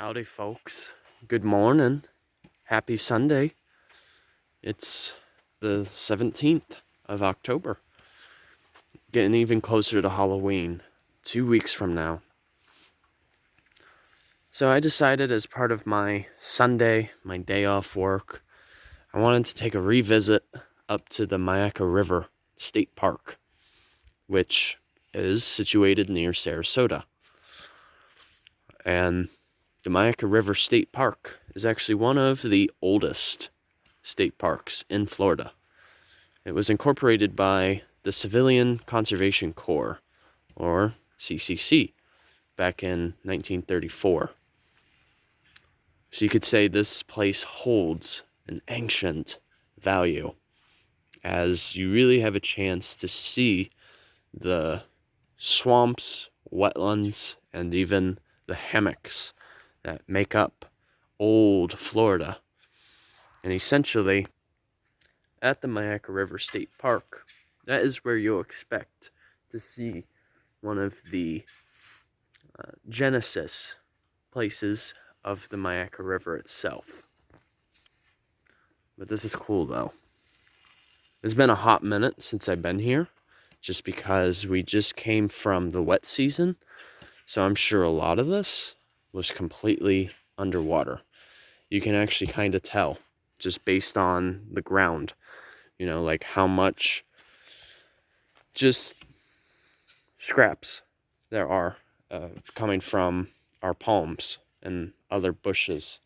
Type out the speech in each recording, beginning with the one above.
Howdy, folks. Good morning. Happy Sunday. It's the 17th of October. Getting even closer to Halloween. 2 weeks from now. So I decided as part of my Sunday, my day off work, I wanted to take a revisit up to the Myakka River State Park, which is situated near Sarasota. And the Myakka River State Park is actually one of the oldest state parks in Florida. It was incorporated by the Civilian Conservation Corps, or CCC, back in 1934. So you could say this place holds an ancient value, as you really have a chance to see the swamps, wetlands, and even the hammocks that make up old Florida. And essentially, at the Myakka River State Park, that is where you'll expect to see one of the genesis places of the Myakka River itself. But this is cool, though. It's been a hot minute since I've been here, just because we just came from the wet season, so I'm sure a lot of this was completely underwater. You can actually kind of tell just based on the ground, like how much just scraps there are coming from our palms and other bushes.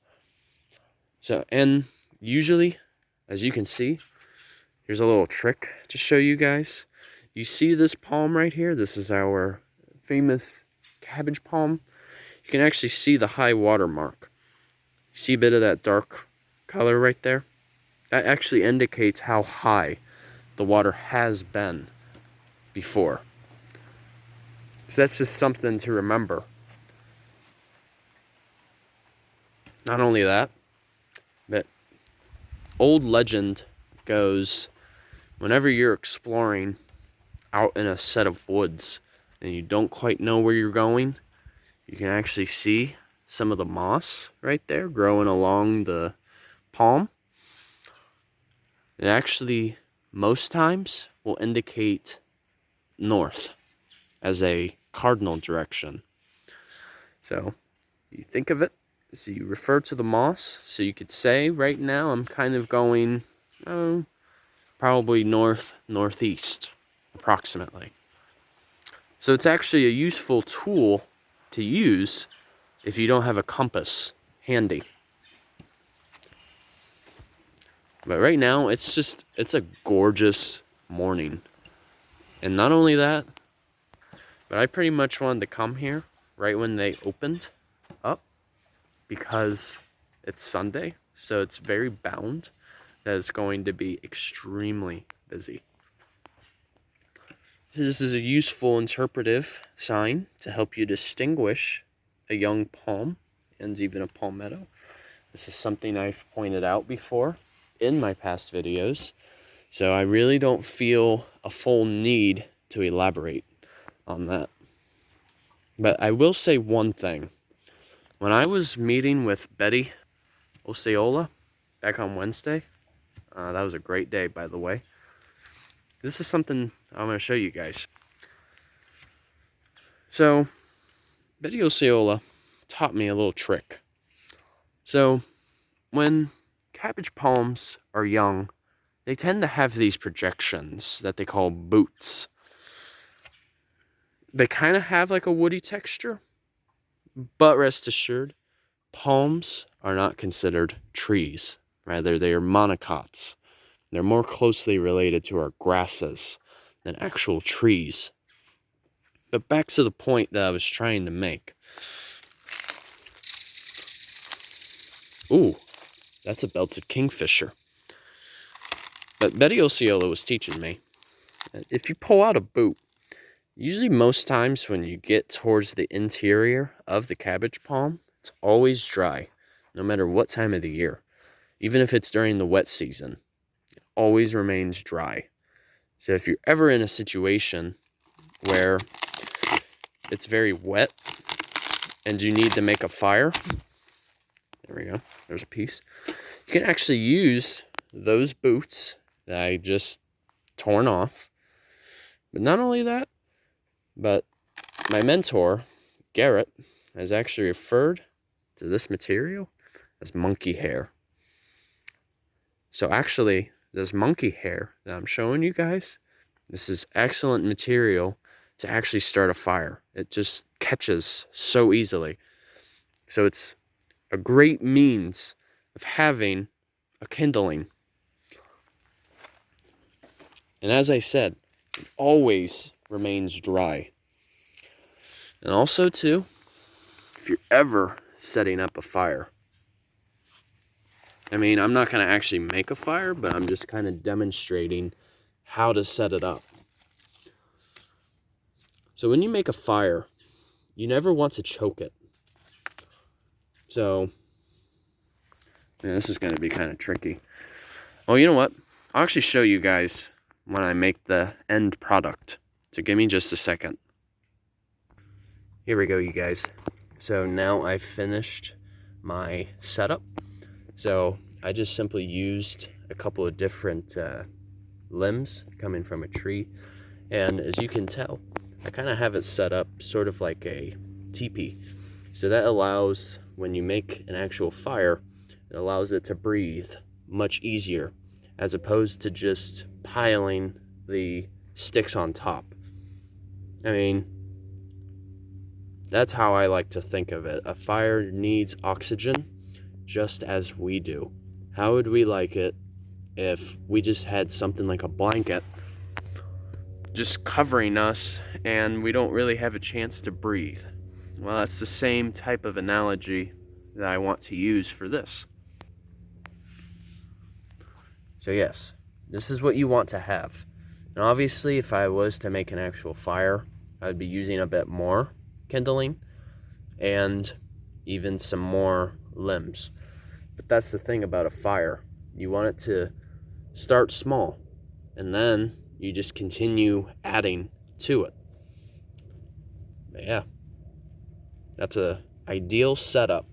So, and usually, as you can see, here's a little trick to show you guys. You see this palm right here? This is our famous cabbage palm. You can actually see the high water mark. See a bit of that dark color right there? That actually indicates how high the water has been before. So that's just something to remember. Not only that, but old legend goes, whenever you're exploring out in a set of woods and you don't quite know where you're going, you can actually see some of the moss right there growing along the palm. It actually, most times, will indicate north as a cardinal direction. So, you think of it, so you refer to the moss, so you could say, right now, I'm kind of going, probably northeast, approximately. So it's actually a useful tool to use if you don't have a compass handy. But right now, it's a gorgeous morning. And not only that, but I pretty much wanted to come here right when they opened up, because it's Sunday, so it's very bound that it's going to be extremely busy. This is a useful interpretive sign to help you distinguish a young palm and even a palmetto. This is something I've pointed out before in my past videos, so I really don't feel a full need to elaborate on that. But I will say one thing. When I was meeting with Betty Osceola back on Wednesday, that was a great day, by the way. This is something I'm going to show you guys. So, Betty Osceola taught me a little trick. So, when cabbage palms are young, they tend to have these projections that they call boots. They kind of have like a woody texture, but rest assured, palms are not considered trees. Rather, they are monocots. They're more closely related to our grasses than actual trees. But back to the point that I was trying to make. Ooh, that's a belted kingfisher. But Betty Osceola was teaching me that if you pull out a boot, usually most times when you get towards the interior of the cabbage palm, it's always dry, no matter what time of the year. Even if it's during the wet season, it always remains dry. So if you're ever in a situation where it's very wet and you need to make a fire, There we go. There's a piece. You can actually use those boots that I just torn off. But not only that, but my mentor, Garrett, has actually referred to this material as monkey hair. So actually, this monkey hair that I'm showing you guys, this is excellent material to actually start a fire. It just catches so easily. So it's a great means of having a kindling. And as I said, it always remains dry. And also too, if you're ever setting up a fire, I mean, I'm not going to actually make a fire, but I'm just kind of demonstrating how to set it up. So when you make a fire, you never want to choke it. So, yeah, this is going to be kind of tricky. Oh, you know what? I'll actually show you guys when I make the end product. So give me just a second. Here we go, you guys. So now I've finished my setup. So I just simply used a couple of different limbs coming from a tree. And as you can tell, I kind of have it set up sort of like a teepee. So that allows, when you make an actual fire, it allows it to breathe much easier, as opposed to just piling the sticks on top. I mean, that's how I like to think of it. A fire needs oxygen just as we do. How would we like it if we just had something like a blanket just covering us and we don't really have a chance to breathe? Well, that's the same type of analogy that I want to use for this. So yes, this is what you want to have. And obviously, if I was to make an actual fire, I would be using a bit more kindling and even some more limbs. But that's the thing about a fire. You want it to start small, and then you just continue adding to it. But yeah, that's an ideal setup.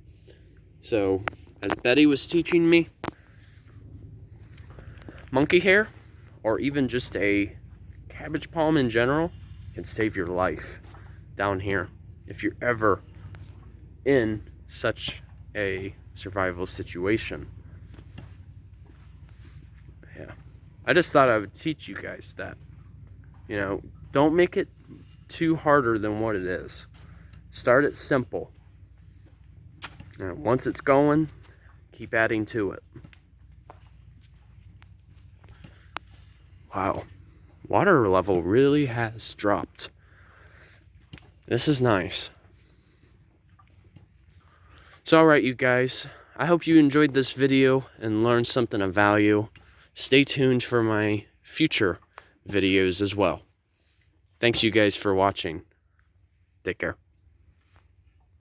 So, as Betty was teaching me, monkey hair, or even just a cabbage palm in general, can save your life down here if you're ever in such a survival situation. Yeah, I just thought I would teach you guys that. You know, don't make it too harder than what it is. Start it simple. And once it's going, keep adding to it. Wow, water level really has dropped. This is nice. So alright, you guys, I hope you enjoyed this video and learned something of value. Stay tuned for my future videos as well. Thanks you guys for watching. Take care.